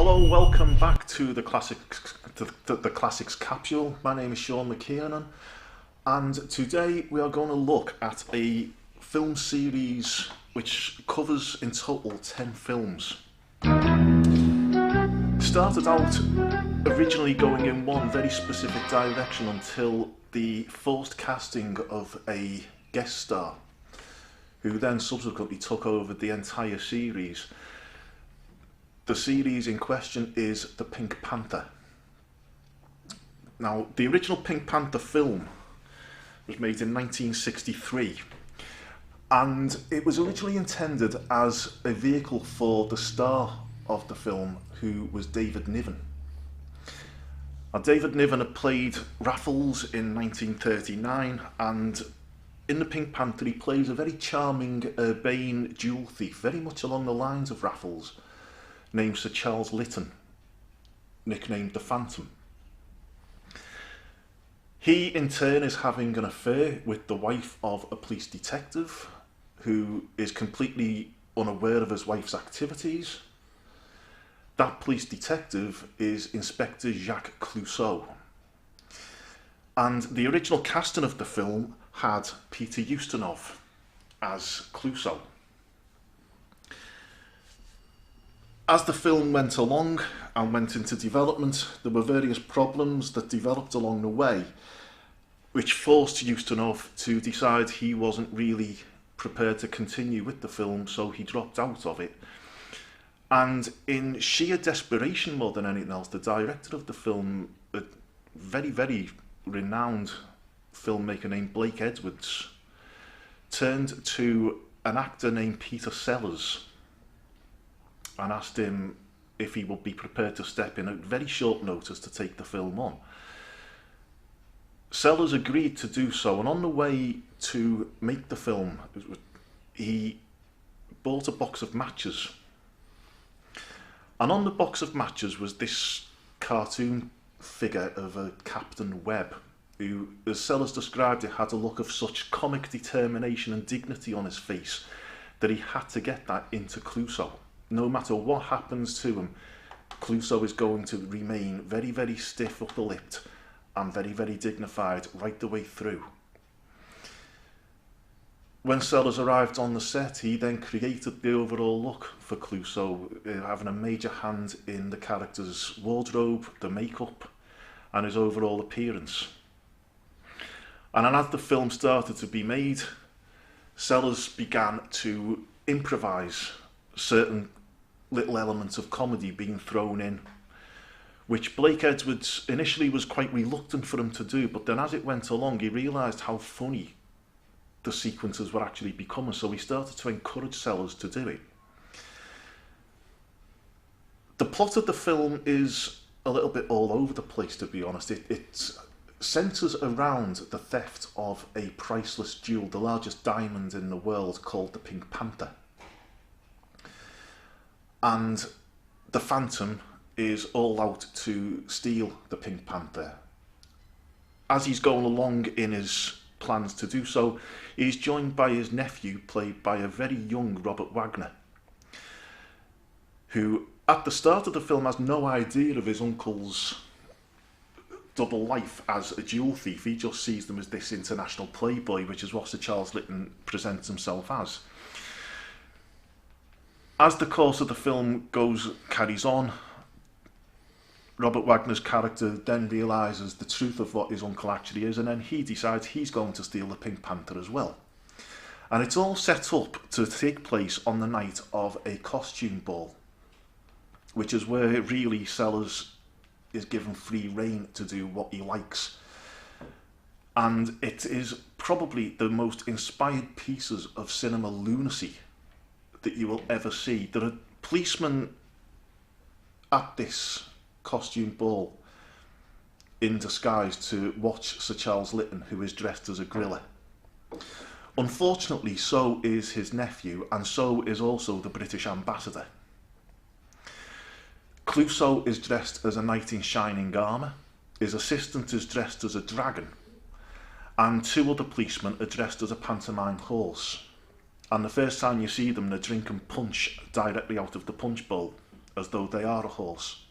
Hello, welcome back to the classics capsule. My name is Sean McKiernan, and today we are going to look at a film series which covers in total 10 films. Started out originally going in one very specific direction until the forced casting of a guest star, who then subsequently took over the entire series. The series in question is The Pink Panther. Now, the original Pink Panther film was made in 1963, and it was originally intended as a vehicle for the star of the film, who was David Niven. Now, David Niven had played Raffles in 1939, and in The Pink Panther he plays a very charming, urbane jewel thief, very much along the lines of Raffles, named Sir Charles Lytton, nicknamed the Phantom. He in turn is having an affair with the wife of a police detective who is completely unaware of his wife's activities. That police detective is Inspector Jacques Clouseau. And the original casting of the film had Peter Ustinov as Clouseau. As the film went along and went into development, there were various problems that developed along the way, which forced Ustinov to decide he wasn't really prepared to continue with the film, so he dropped out of it. And in sheer desperation more than anything else, the director of the film, a very, very renowned filmmaker named Blake Edwards, turned to an actor named Peter Sellers and asked him if he would be prepared to step in at very short notice to take the film on. Sellers agreed to do so, and on the way to make the film, he bought a box of matches. And on the box of matches was this cartoon figure of a Captain Webb, who, as Sellers described it, had a look of such comic determination and dignity on his face that he had to get that into Clouseau. No matter what happens to him, Clouseau is going to remain very, very stiff upper-lipped and very, very dignified right the way through. When Sellers arrived on the set, he then created the overall look for Clouseau, having a major hand in the character's wardrobe, the makeup, and his overall appearance. And as the film started to be made, Sellers began to improvise certain little elements of comedy being thrown in, which Blake Edwards initially was quite reluctant for him to do, but then as it went along he realised how funny the sequences were actually becoming, so he started to encourage Sellers to do it. The plot of the film is a little bit all over the place, to be honest. It centres around the theft of a priceless jewel, the largest diamond in the world, called the Pink Panther. And the Phantom is all out to steal the Pink Panther. As he's going along in his plans to do so, he's joined by his nephew, played by a very young Robert Wagner, who at the start of the film has no idea of his uncle's double life as a jewel thief. He just sees them as this international playboy, which is what Sir Charles Lytton presents himself as. As the course of the film carries on, Robert Wagner's character then realises the truth of what his uncle actually is, and then he decides he's going to steal the Pink Panther as well. And it's all set up to take place on the night of a costume ball, which is where really Sellers is given free rein to do what he likes. And it is probably the most inspired pieces of cinema lunacy that you will ever see. There are policemen at this costume ball in disguise to watch Sir Charles Lytton, who is dressed as a griller. Unfortunately, so is his nephew, and so is also the British ambassador. Clouseau is dressed as a knight in shining armour, his assistant is dressed as a dragon, and two other policemen are dressed as a pantomime horse. And the first time you see them, they're drinking punch directly out of the punch bowl. as though they are a horse.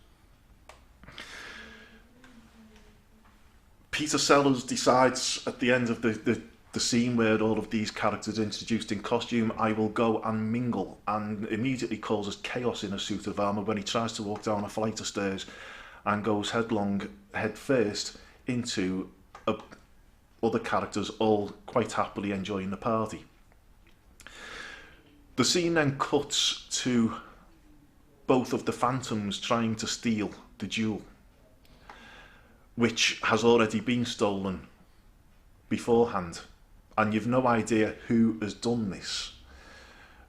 Peter Sellers decides at the end of the scene where all of these characters are introduced in costume, I will go and mingle, and immediately causes chaos in a suit of armour when he tries to walk down a flight of stairs and goes head first into other characters all quite happily enjoying the party. The scene then cuts to both of the Phantoms trying to steal the jewel, which has already been stolen beforehand, and you've no idea who has done this.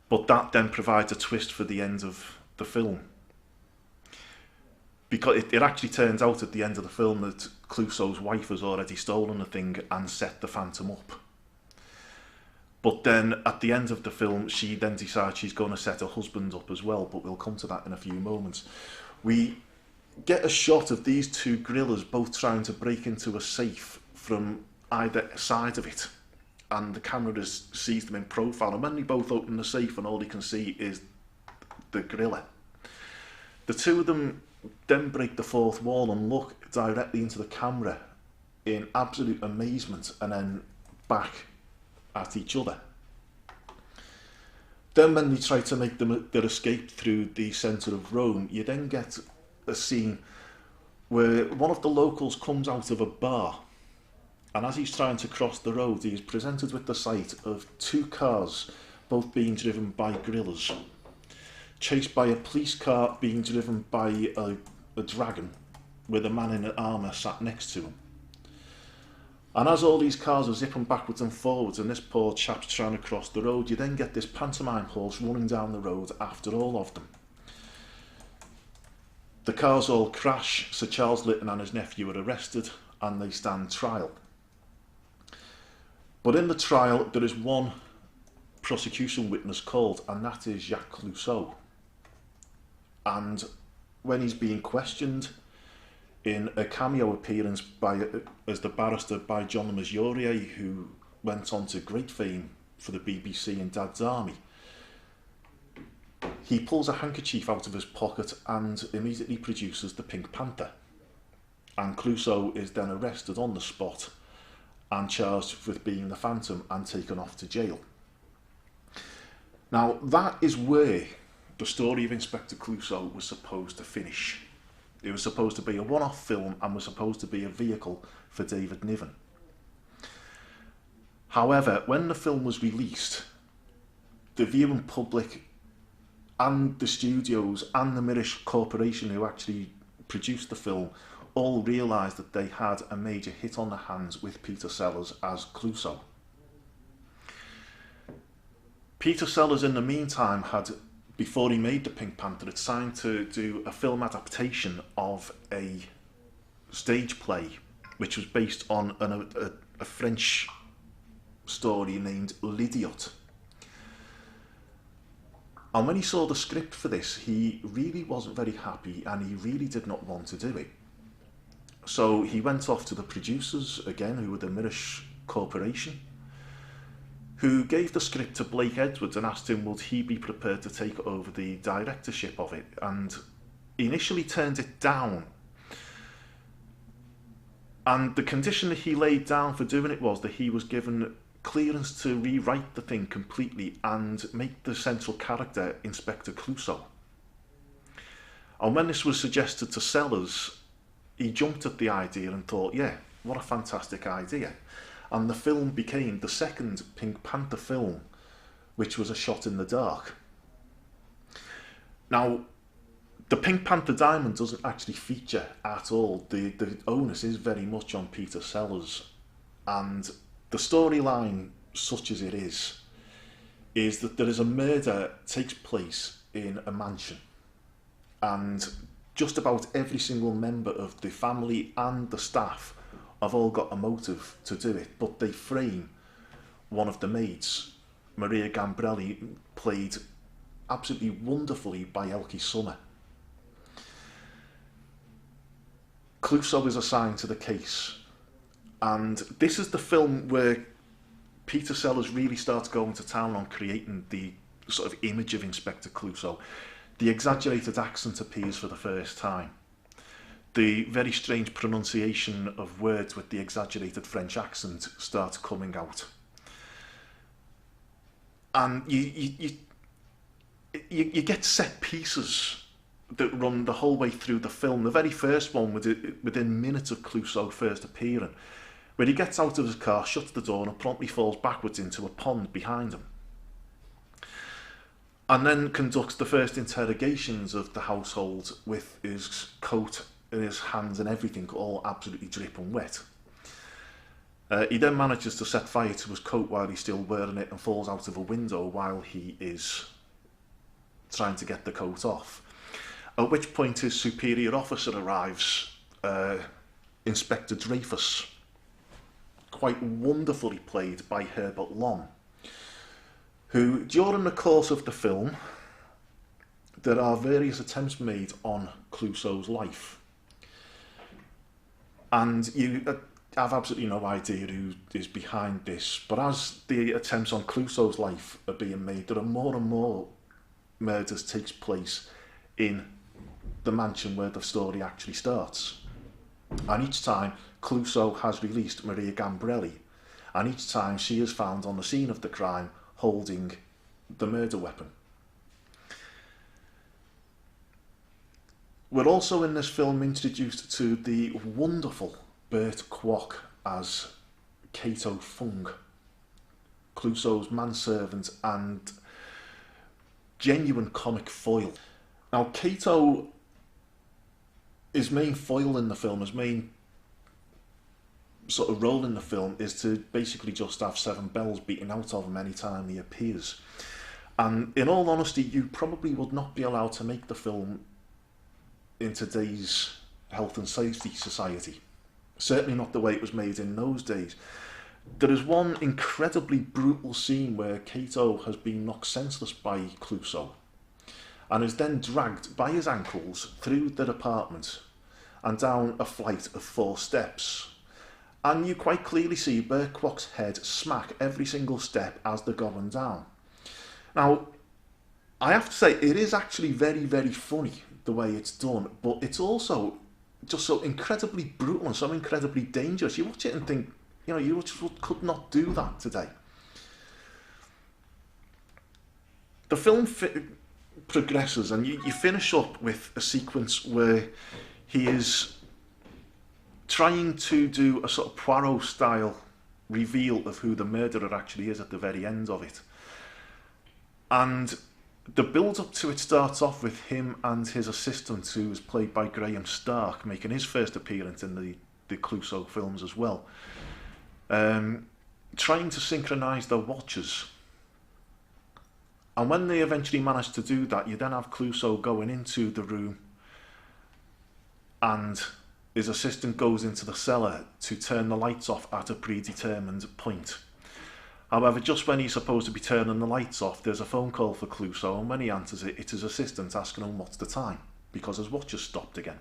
But that then provides a twist for the end of the film, because it actually turns out at the end of the film that Clouseau's wife has already stolen the thing and set the Phantom up. But then at the end of the film, she then decides she's going to set her husband up as well, but we'll come to that in a few moments. We get a shot of these two guerrillas both trying to break into a safe from either side of it, and the camera sees them in profile, and when they both open the safe and all they can see is the gorilla, the two of them then break the fourth wall and look directly into the camera in absolute amazement, and then back at each other. Then when they try to make their escape through the centre of Rome, you then get a scene where one of the locals comes out of a bar, and as he's trying to cross the road, he is presented with the sight of two cars both being driven by guerrillas, chased by a police car being driven by a dragon with a man in armour sat next to him. And as all these cars are zipping backwards and forwards and this poor chap's trying to cross the road, you then get this pantomime horse running down the road after all of them. The cars all crash, Sir Charles Lytton and his nephew are arrested and they stand trial. But in the trial there is one prosecution witness called, and that is Jacques Clouseau. And when he's being questioned in a cameo appearance as the barrister by John Le Mesurier, who went on to great fame for the BBC in Dad's Army, he pulls a handkerchief out of his pocket and immediately produces the Pink Panther. And Clouseau is then arrested on the spot and charged with being the Phantom and taken off to jail. Now, that is where the story of Inspector Clouseau was supposed to finish. It was supposed to be a one-off film and was supposed to be a vehicle for David Niven. However, when the film was released, the viewing public and the studios and the Mirish Corporation who actually produced the film all realised that they had a major hit on their hands with Peter Sellers as Clouseau. Peter Sellers, in the meantime, before he made the Pink Panther, had signed to do a film adaptation of a stage play which was based on a French story named L'Idiot. And when he saw the script for this, he really wasn't very happy and he really did not want to do it. So he went off to the producers, again, who were the Mirish Corporation, who gave the script to Blake Edwards and asked him would he be prepared to take over the directorship of it, and he initially turned it down. And the condition that he laid down for doing it was that he was given clearance to rewrite the thing completely and make the central character Inspector Clouseau. And when this was suggested to Sellers, he jumped at the idea and thought, yeah, what a fantastic idea. And the film became the second Pink Panther film, which was a shot in the dark. Now, the Pink Panther diamond doesn't actually feature at all. The onus is very much on Peter Sellers. And the storyline, such as it is that there is a murder takes place in a mansion. And just about every single member of the family and the staff have all got a motive to do it, but they frame one of the maids, Maria Gambrelli, played absolutely wonderfully by Elke Summer. Clouseau is assigned to the case, and this is the film where Peter Sellers really starts going to town on creating the sort of image of Inspector Clouseau. The exaggerated accent appears for the first time. The very strange pronunciation of words with the exaggerated French accent starts coming out. And you get set pieces that run the whole way through the film. The very first one, within minutes of Clouseau first appearing, where he gets out of his car, shuts the door, and promptly falls backwards into a pond behind him. And then conducts the first interrogations of the household with his coat and his hands and everything all absolutely dripping wet. He then manages to set fire to his coat while he's still wearing it and falls out of a window while he is trying to get the coat off. At which point his superior officer arrives, Inspector Dreyfus, quite wonderfully played by Herbert Lom, who, during the course of the film, there are various attempts made on Clouseau's life. And you have absolutely no idea who is behind this, but as the attempts on Clouseau's life are being made, there are more and more murders takes place in the mansion where the story actually starts. And each time Clouseau has released Maria Gambrelli, and each time she is found on the scene of the crime holding the murder weapon. We're also in this film introduced to the wonderful Bert Kwok as Cato Fung, Clouseau's manservant and genuine comic foil. Now, Cato, his main foil in the film, his main sort of role in the film is to basically just have seven bells beaten out of him any time he appears. And in all honesty, you probably would not be allowed to make the film in today's health and safety society. Certainly not the way it was made in those days. There is one incredibly brutal scene where Cato has been knocked senseless by Clouseau and is then dragged by his ankles through their apartment and down a flight of 4 steps. And you quite clearly see Bert Kwok's head smack every single step as they're going down. Now, I have to say, it is actually very, very funny the way it's done, but it's also just so incredibly brutal and so incredibly dangerous. You watch it and think, you know, you just could not do that today. The film progresses and you finish up with a sequence where he is trying to do a sort of Poirot style reveal of who the murderer actually is at the very end of it. And the build up to it starts off with him and his assistant, who is played by Graham Stark, making his first appearance in the Clouseau films as well, trying to synchronise their watches. And when they eventually manage to do that, you then have Clouseau going into the room and his assistant goes into the cellar to turn the lights off at a predetermined point. However, just when he's supposed to be turning the lights off, there's a phone call for Clouseau, and when he answers it, it's his assistant asking him what's the time, because his watch has stopped again.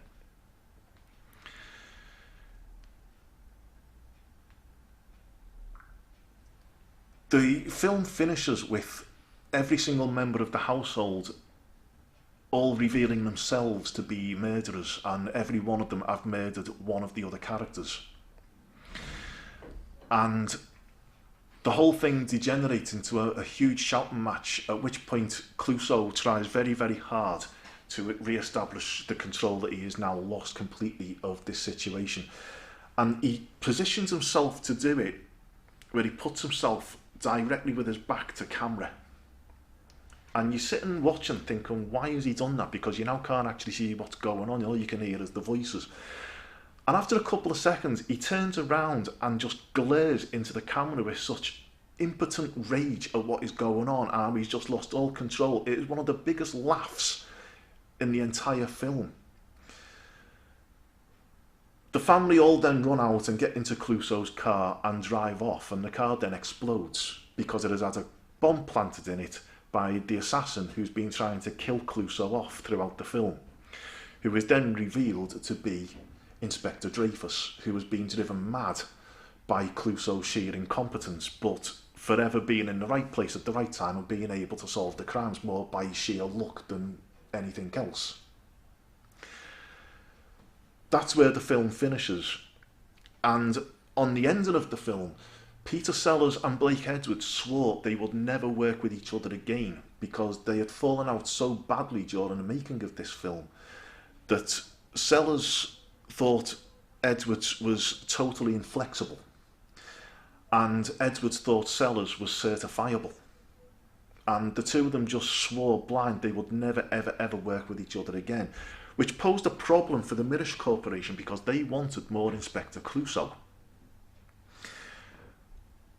The film finishes with every single member of the household all revealing themselves to be murderers, and every one of them have murdered one of the other characters. And the whole thing degenerates into a huge shouting match, at which point Clouseau tries very, very hard to re-establish the control that he has now lost completely of this situation. And he positions himself to do it where he puts himself directly with his back to camera. And you're sitting watching thinking, why has he done that? Because you now can't actually see what's going on. All you can hear is the voices. And after a couple of seconds, he turns around and just glares into the camera with such impotent rage at what is going on, and he's just lost all control. It is one of the biggest laughs in the entire film. The family all then run out and get into Clouseau's car and drive off, and the car then explodes because it has had a bomb planted in it by the assassin who's been trying to kill Clouseau off throughout the film, who is then revealed to be Inspector Dreyfus, who has been driven mad by Clouseau's sheer incompetence, but forever being in the right place at the right time and being able to solve the crimes more by sheer luck than anything else. That's where the film finishes. And on the ending of the film, Peter Sellers and Blake Edwards swore they would never work with each other again because they had fallen out so badly during the making of this film that Sellers thought Edwards was totally inflexible and Edwards thought Sellers was certifiable. And the two of them just swore blind they would never ever ever work with each other again, which posed a problem for the Mirish Corporation because they wanted more Inspector Clouseau.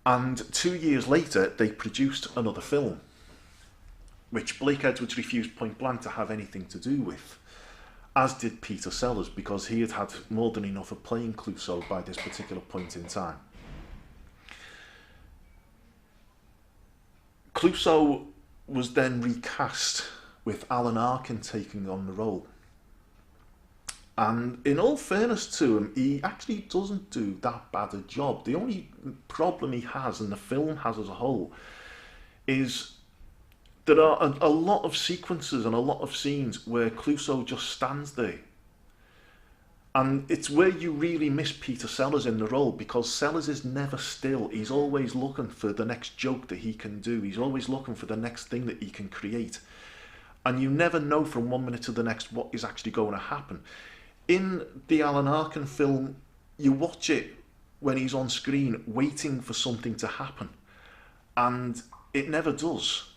And 2 years later, they produced another film, which Blake Edwards refused point blank to have anything to do with, as did Peter Sellers, because he had had more than enough of playing Clouseau by this particular point in time. Clouseau was then recast with Alan Arkin taking on the role. And in all fairness to him, he actually doesn't do that bad a job. The only problem he has, and the film has as a whole, is there are a lot of sequences and a lot of scenes where Clouseau just stands there. And it's where you really miss Peter Sellers in the role, because Sellers is never still. He's always looking for the next joke that he can do. He's always looking for the next thing that he can create. And you never know from 1 minute to the next what is actually going to happen. In the Alan Arkin film, you watch it when he's on screen waiting for something to happen, and it never does.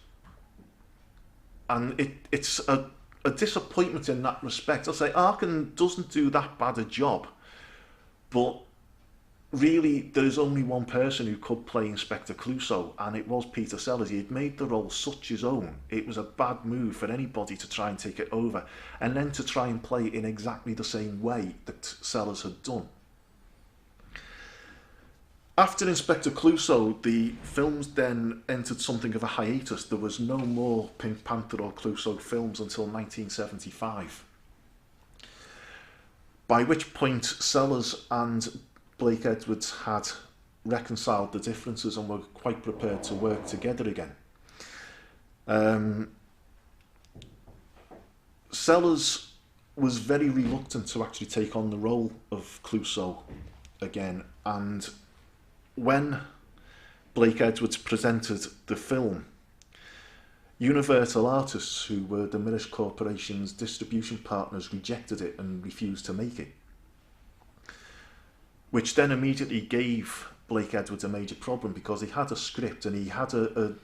And it's a disappointment in that respect. I'll say Arkin doesn't do that bad a job, but really there's only one person who could play Inspector Clouseau, and it was Peter Sellers. He had made the role such his own. It was a bad move for anybody to try and take it over, and then to try and play it in exactly the same way that Sellers had done. After Inspector Clouseau, the films then entered something of a hiatus. There was no more Pink Panther or Clouseau films until 1975. By which point Sellers and Blake Edwards had reconciled the differences and were quite prepared to work together again. Sellers was very reluctant to actually take on the role of Clouseau again, and when Blake Edwards presented the film, Universal Artists, who were the Mirish Corporation's distribution partners, rejected it and refused to make it, which then immediately gave Blake Edwards a major problem, because he had a script and he had a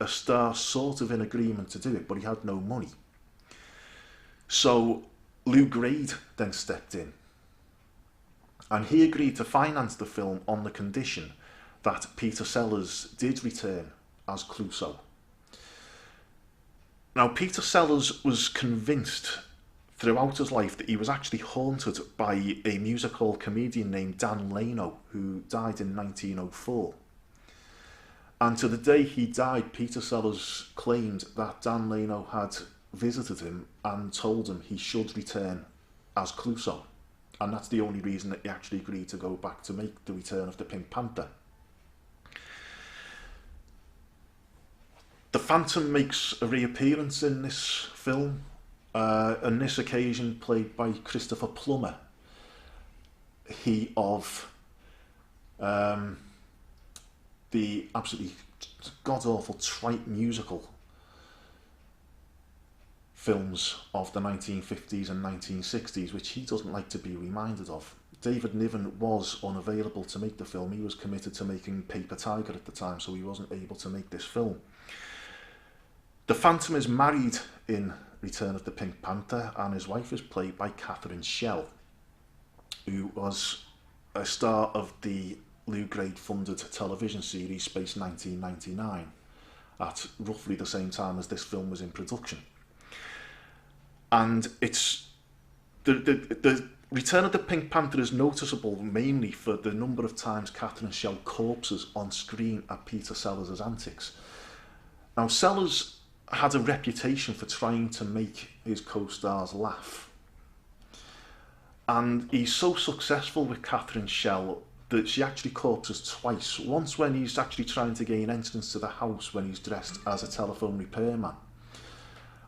star sort of in agreement to do it, but he had no money. So Lou Grade then stepped in, and he agreed to finance the film on the condition that Peter Sellers did return as Clouseau. Now, Peter Sellers was convinced throughout his life that he was actually haunted by a music hall comedian named Dan Leno, who died in 1904. And to the day he died, Peter Sellers claimed that Dan Leno had visited him and told him he should return as Clouseau. And that's the only reason that he actually agreed to go back to make the return of the Pink Panther. The Phantom makes a reappearance in this film, on this occasion played by Christopher Plummer. He of the absolutely god-awful trite musical films of the 1950s and 1960s, which he doesn't like to be reminded of. David Niven was unavailable to make the film. He was committed to making Paper Tiger at the time, so he wasn't able to make this film. The Phantom is married in Return of the Pink Panther, and his wife is played by Catherine Schell, who was a star of the Lou Grade funded television series Space 1999 at roughly the same time as this film was in production. And it's the Return of the Pink Panther is noticeable mainly for the number of times Catherine Schell corpses on screen at Peter Sellers' antics. Now, Sellers had a reputation for trying to make his co-stars laugh, and he's so successful with Catherine Schell that she actually corpses twice. Once when he's actually trying to gain entrance to the house when he's dressed as a telephone repairman,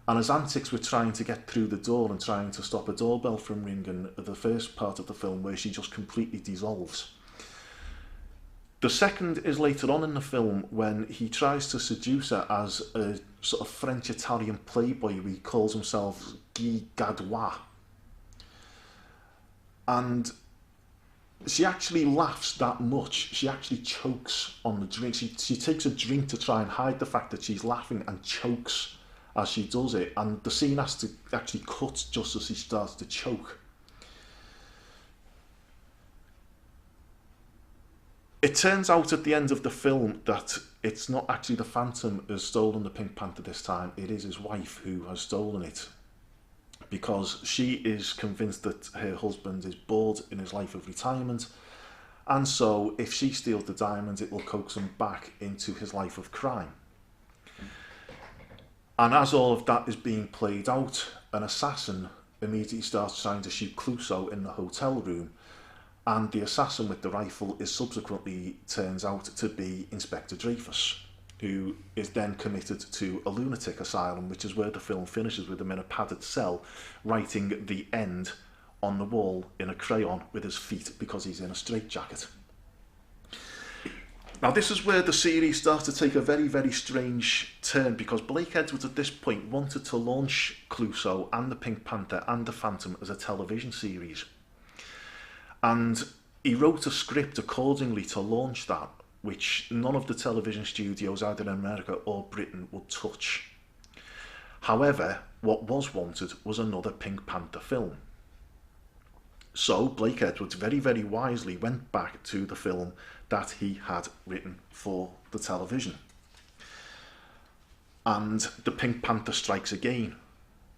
And his antics were trying to get through the door and trying to stop a doorbell from ringing at the first part of the film, where she just completely dissolves. The second is later on in the film, when he tries to seduce her as a sort of French-Italian playboy who he calls himself Guy Gadois. And she actually laughs that much. She actually chokes on the drink. She takes a drink to try and hide the fact that she's laughing, and chokes as she does it. And the scene has to actually cut just as she starts to choke. It turns out at the end of the film that it's not actually the Phantom who has stolen the Pink Panther this time. It is his wife who has stolen it, because she is convinced that her husband is bored in his life of retirement, and so if she steals the diamonds, it will coax him back into his life of crime. And as all of that is being played out, an assassin immediately starts trying to shoot Clouseau in the hotel room, and the assassin with the rifle is subsequently turns out to be Inspector Dreyfus, who is then committed to a lunatic asylum, which is where the film finishes, with him in a padded cell writing the end on the wall in a crayon with his feet, because he's in a straitjacket. Now this is where the series starts to take a very, very strange turn, because Blake Edwards at this point wanted to launch Clouseau and the Pink Panther and the Phantom as a television series. And he wrote a script accordingly to launch that, which none of the television studios either in America or Britain would touch. However, what was wanted was another Pink Panther film. So Blake Edwards very, very wisely went back to the film that he had written for the television. And The Pink Panther Strikes Again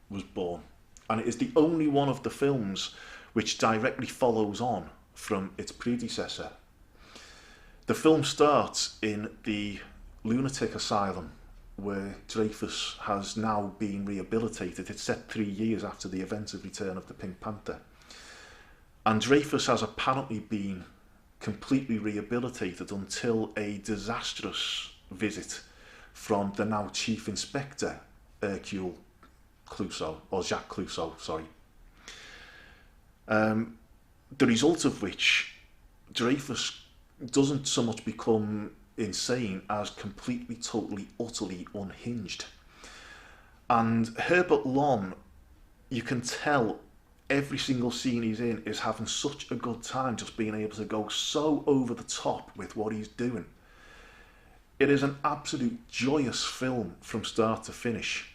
was born. And it is the only one of the films which directly follows on from its predecessor. The film starts in the lunatic asylum where Dreyfus has now been rehabilitated. It's set 3 years after the events of Return of the Pink Panther. And Dreyfus has apparently been completely rehabilitated until a disastrous visit from the now Chief Inspector, Hercule Clouseau, or Jacques Clouseau, sorry. The result of which Dreyfus doesn't so much become insane as completely, totally, utterly unhinged. And Herbert Lom, you can tell every single scene he's in is having such a good time, just being able to go so over the top with what he's doing. It is an absolute joyous film from start to finish.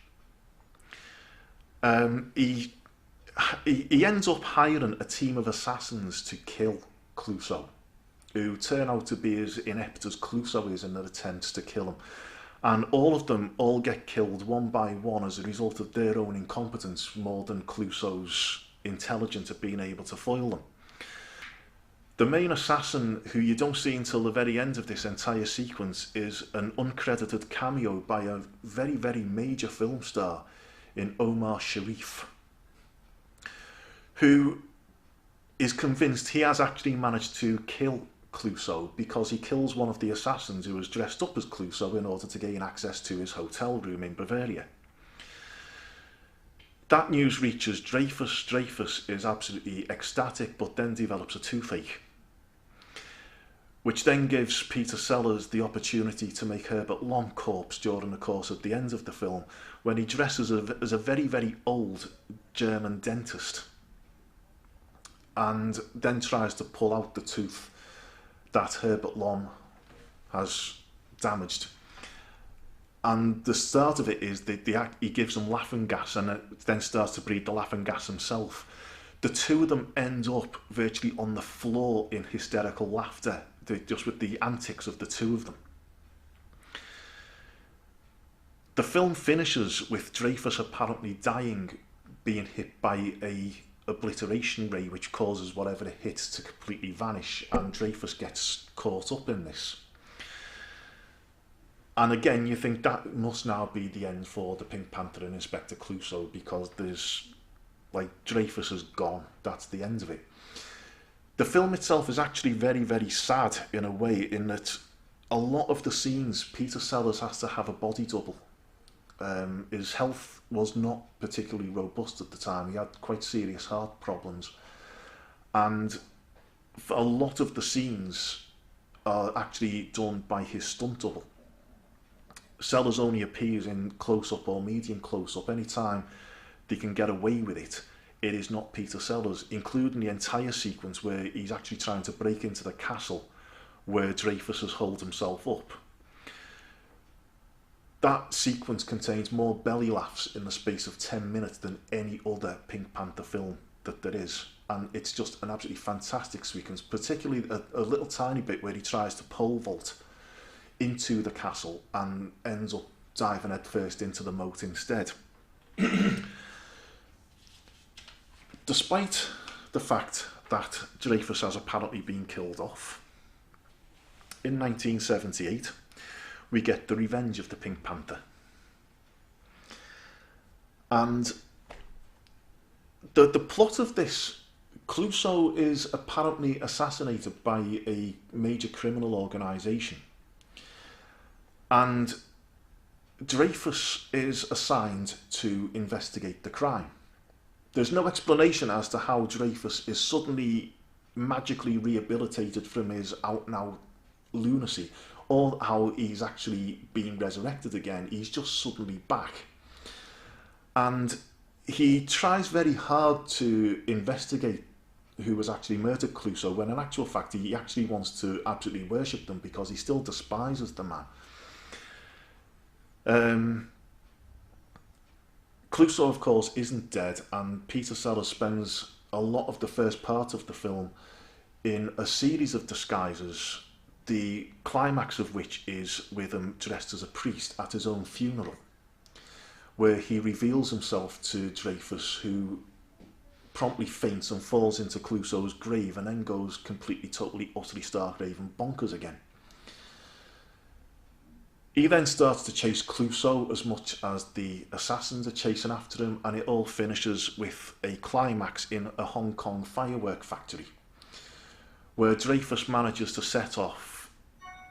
He ends up hiring a team of assassins to kill Clouseau, who turn out to be as inept as Clouseau is in their attempts to kill him. And all of them all get killed one by one as a result of their own incompetence, more than Clouseau's intelligence at being able to foil them. The main assassin, who you don't see until the very end of this entire sequence, is an uncredited cameo by a very, very major film star in Omar Sharif, who is convinced he has actually managed to kill Clouseau because he kills one of the assassins who was dressed up as Clouseau in order to gain access to his hotel room in Bavaria. That news reaches Dreyfus. Dreyfus is absolutely ecstatic, but then develops a toothache, which then gives Peter Sellers the opportunity to make Herbert Lom corpse during the course of the end of the film, when he dresses as a very, very old German dentist, and then tries to pull out the tooth that Herbert Lom has damaged. And the start of it is he gives them laughing gas, and then starts to breathe the laughing gas himself. The two of them end up virtually on the floor in hysterical laughter, just with the antics of the two of them. The film finishes with Dreyfus apparently dying, being hit by a obliteration ray which causes whatever it hits to completely vanish, and Dreyfus gets caught up in this. And again, you think that must now be the end for the Pink Panther and Inspector Clouseau, because there's, like, Dreyfus is gone. That's the end of it. The film itself is actually very, very sad in a way, in that a lot of the scenes Peter Sellers has to have a body double. His health was not particularly robust at the time. He had quite serious heart problems, and a lot of the scenes are actually done by his stunt double. Sellers only appears in close-up or medium close-up. Anytime they can get away with it, it is not Peter Sellers, including the entire sequence where he's actually trying to break into the castle where Dreyfus has holed himself up. That sequence contains more belly laughs in the space of 10 minutes than any other Pink Panther film that there is. And it's just an absolutely fantastic sequence, particularly a little tiny bit where he tries to pole vault into the castle and ends up diving headfirst into the moat instead. Despite the fact that Dreyfus has apparently been killed off, in 1978 we get The Revenge of the Pink Panther. And the plot of this, Clouseau is apparently assassinated by a major criminal organisation, and Dreyfus is assigned to investigate the crime. There's no explanation as to how Dreyfus is suddenly magically rehabilitated from his out-and-out lunacy, or how he's actually being resurrected again. He's just suddenly back. And he tries very hard to investigate who was actually murdered Clouseau, when in actual fact he actually wants to absolutely worship them because he still despises the man. Clouseau, of course, isn't dead, and Peter Sellers spends a lot of the first part of the film in a series of disguises, the climax of which is with him dressed as a priest at his own funeral, where he reveals himself to Dreyfus, who promptly faints and falls into Clouseau's grave and then goes completely, totally, utterly stark raving bonkers again. He then starts to chase Clouseau as much as the assassins are chasing after him, and it all finishes with a climax in a Hong Kong firework factory, where Dreyfus manages to set off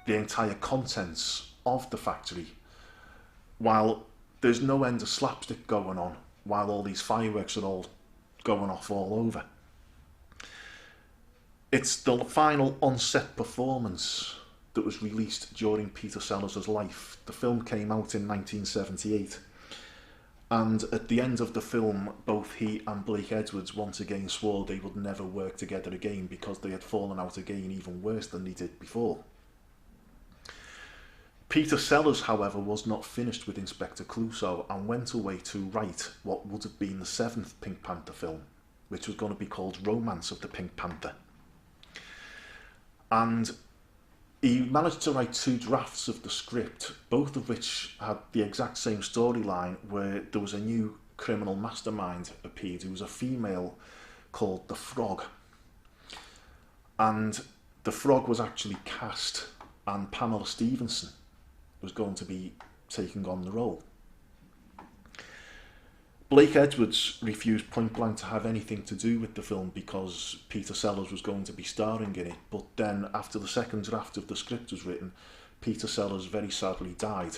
the entire contents of the factory, while there's no end of slapstick going on, while all these fireworks are all going off all over. It's the final on-set performance that was released during Peter Sellers' life. The film came out in 1978, and at the end of the film, both he and Blake Edwards once again swore they would never work together again because they had fallen out again even worse than they did before. Peter Sellers, however, was not finished with Inspector Clouseau and went away to write what would have been the 7th Pink Panther film, which was going to be called Romance of the Pink Panther. And he managed to write 2 drafts of the script, both of which had the exact same storyline, where there was a new criminal mastermind appeared who was a female called the Frog. And the Frog was actually cast, and Pamela Stevenson was going to be taking on the role. Blake Edwards refused point blank to have anything to do with the film because Peter Sellers was going to be starring in it, but then after the second draft of the script was written, Peter Sellers very sadly died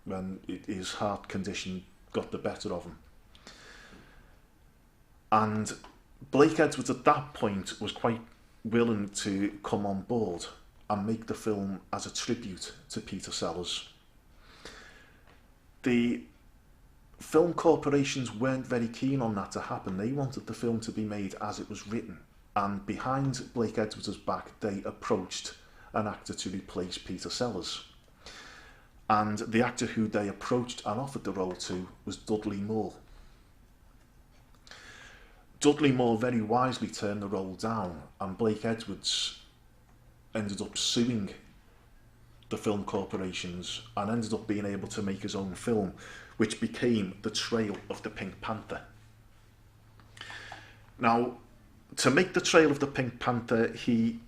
when his heart condition got the better of him. And Blake Edwards at that point was quite willing to come on board and make the film as a tribute to Peter Sellers. The film corporations weren't very keen on that to happen. They wanted the film to be made as it was written, and behind Blake Edwards' back they approached an actor to replace Peter Sellers. And the actor who they approached and offered the role to was Dudley Moore. Dudley Moore very wisely turned the role down, and Blake Edwards ended up suing the film corporations and ended up being able to make his own film, which became The Trail of the Pink Panther. Now, to make The Trail of the Pink Panther, he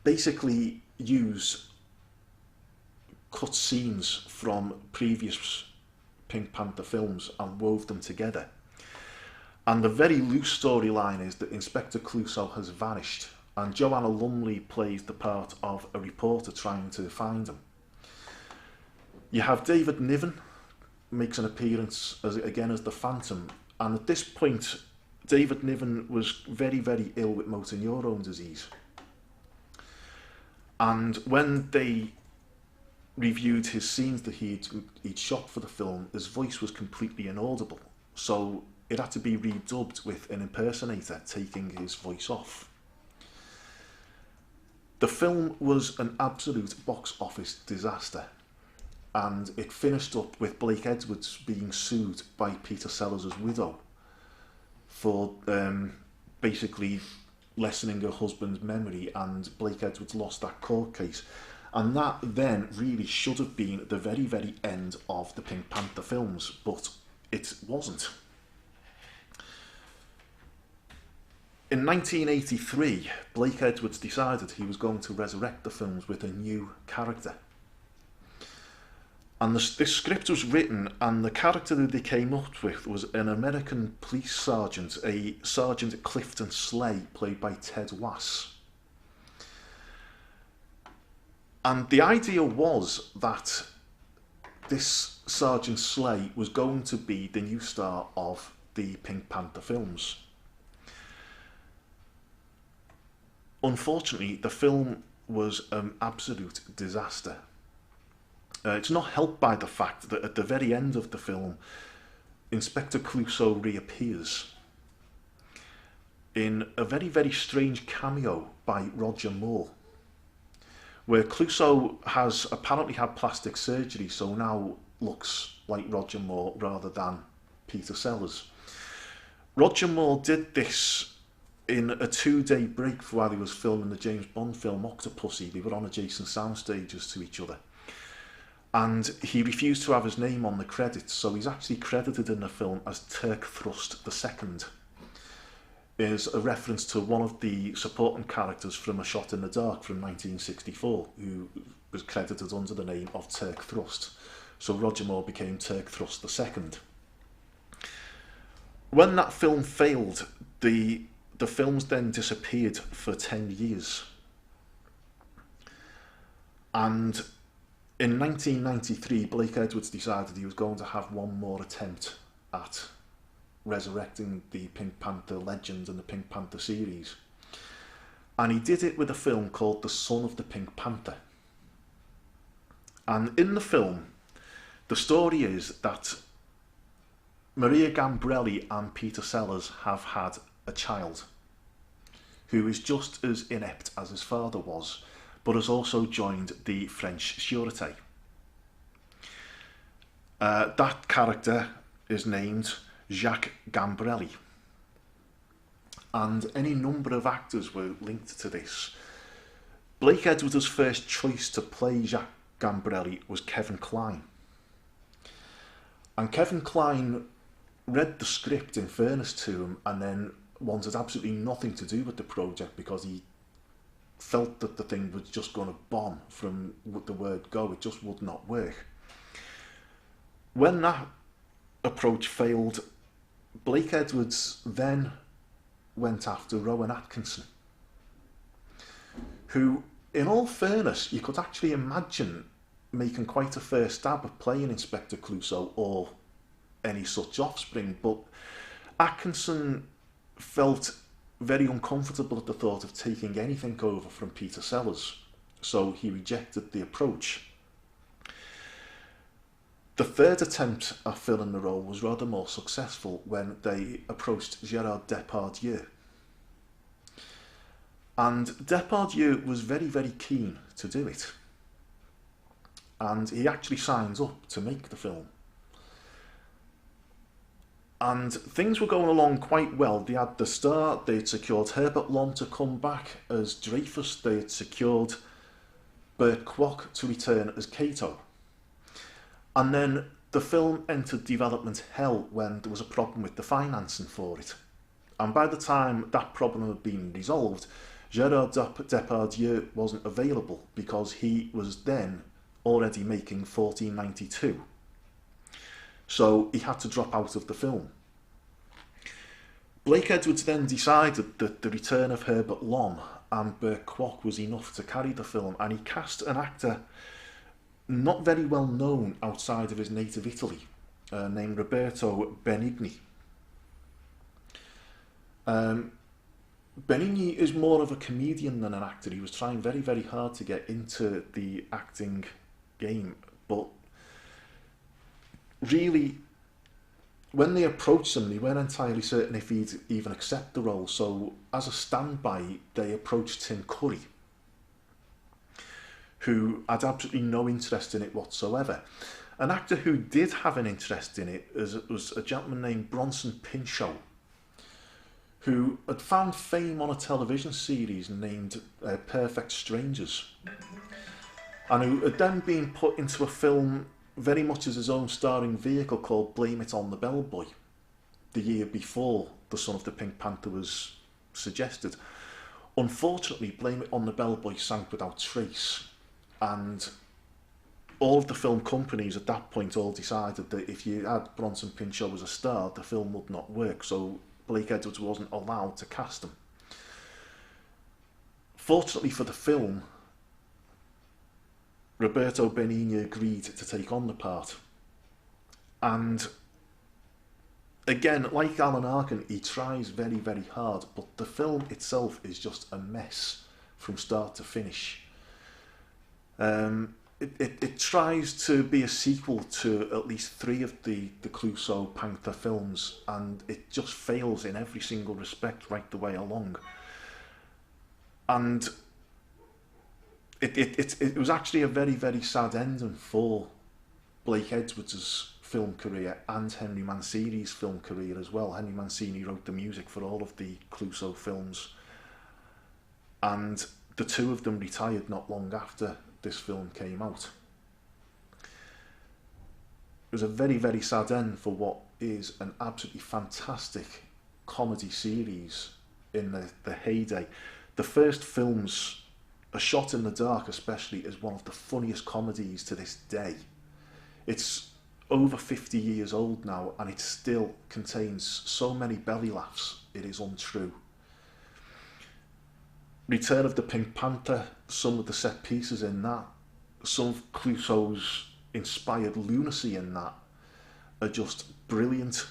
basically used cut scenes from previous Pink Panther films and wove them together. And the very loose storyline is that Inspector Clouseau has vanished, and Joanna Lumley plays the part of a reporter trying to find him. You have David Niven makes an appearance again as the Phantom, and at this point David Niven was very, very ill with motor neurone disease. And when they reviewed his scenes that he'd shot for the film, his voice was completely inaudible. So it had to be redubbed with an impersonator taking his voice off. The film was an absolute box office disaster, and it finished up with Blake Edwards being sued by Peter Sellers' widow for basically lessening her husband's memory, and Blake Edwards lost that court case. And that then really should have been the very, very end of the Pink Panther films, but it wasn't. In 1983, Blake Edwards decided he was going to resurrect the films with a new character. And this script was written, and the character that they came up with was an American police sergeant, a Sergeant Clifton Slay, played by Ted Wass. And the idea was that this Sergeant Slay was going to be the new star of the Pink Panther films. Unfortunately, the film was an absolute disaster. It's not helped by the fact that at the very end of the film, Inspector Clouseau reappears in a very, very strange cameo by Roger Moore, where Clouseau has apparently had plastic surgery, so now looks like Roger Moore rather than Peter Sellers. Roger Moore did this in a 2-day break while he was filming the James Bond film Octopussy. They were on adjacent sound stages to each other. And he refused to have his name on the credits, so he's actually credited in the film as Turk Thrust II. Is a reference to one of the supporting characters from A Shot in the Dark from 1964, who was credited under the name of Turk Thrust. So Roger Moore became Turk Thrust II. When that film failed, the films then disappeared for 10 years. And in 1993, Blake Edwards decided he was going to have one more attempt at resurrecting the Pink Panther legend and the Pink Panther series. And he did it with a film called The Son of the Pink Panther. And in the film, the story is that Maria Gambrelli and Peter Sellers have had a child who is just as inept as his father was, but has also joined the French Sûreté. That character is named Jacques Gambrelli, and any number of actors were linked to this. Blake Edwards' first choice to play Jacques Gambrelli was Kevin Kline, and Kevin Kline read the script in fairness to him and then wanted absolutely nothing to do with the project because he felt that the thing was just going to bomb from the word go. It just would not work. When that approach failed, Blake Edwards then went after Rowan Atkinson, who, in all fairness, you could actually imagine making quite a fair stab at playing Inspector Clouseau or any such offspring, but Atkinson felt very uncomfortable at the thought of taking anything over from Peter Sellers, so he rejected the approach. The third attempt at filling the role was rather more successful when they approached Gerard Depardieu. And Depardieu was very, very keen to do it. And he actually signs up to make the film. And things were going along quite well. They had the star, they had secured Herbert Lom to come back as Dreyfus, they had secured Burt Kwok to return as Kato. And then the film entered development hell when there was a problem with the financing for it. And by the time that problem had been resolved, Gerard Depardieu wasn't available because he was then already making 1492. So he had to drop out of the film. Blake Edwards then decided that the return of Herbert Lom and Burt Kwok was enough to carry the film, and he cast an actor not very well known outside of his native Italy, named Roberto Benigni. Benigni is more of a comedian than an actor. He was trying very, very hard to get into the acting game, but really, when they approached him, they weren't entirely certain if he'd even accept the role. So, as a standby, they approached Tim Curry, who had absolutely no interest in it whatsoever. An actor who did have an interest in it was a gentleman named Bronson Pinchot, who had found fame on a television series named Perfect Strangers, and who had then been put into a film very much as his own starring vehicle called Blame It on the Bellboy, the year before The Son of the Pink Panther was suggested. Unfortunately, Blame It on the Bellboy sank without trace, and all of the film companies at that point all decided that if you had Bronson Pinchot as a star, the film would not work, so Blake Edwards wasn't allowed to cast him. Fortunately for the film, Roberto Benigni agreed to take on the part. And again, like Alan Arkin, he tries very, very hard, but the film itself is just a mess from start to finish. It tries to be a sequel to at least 3 of the Clouseau Panther films, and it just fails in every single respect right the way along. And it was actually a very, very sad ending for Blake Edwards' film career and Henry Mancini's film career as well. Henry Mancini wrote the music for all of the Clouseau films, and the two of them retired not long after this film came out. It was a very, very sad end for what is an absolutely fantastic comedy series in the heyday. The first films, A Shot in the Dark especially, is one of the funniest comedies to this day. It's over 50 years old now, and it still contains so many belly laughs, it is untrue. Return of the Pink Panther, some of the set pieces in that, some of Clouseau's inspired lunacy in that are just brilliant.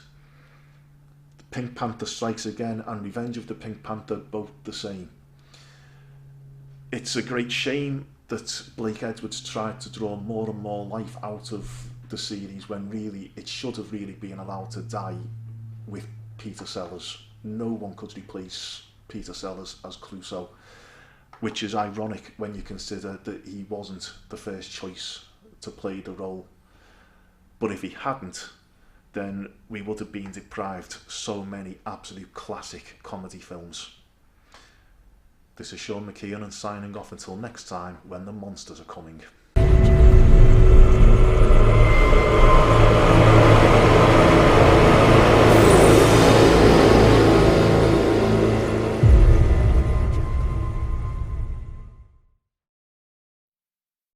Pink Panther Strikes Again and Revenge of the Pink Panther, both the same. It's a great shame that Blake Edwards tried to draw more and more life out of the series when really it should have really been allowed to die with Peter Sellers. No one could replace Peter Sellers as Clouseau, which is ironic when you consider that he wasn't the first choice to play the role. But if he hadn't, then we would have been deprived so many absolute classic comedy films. This is Sean McKeon, and signing off until next time when the monsters are coming.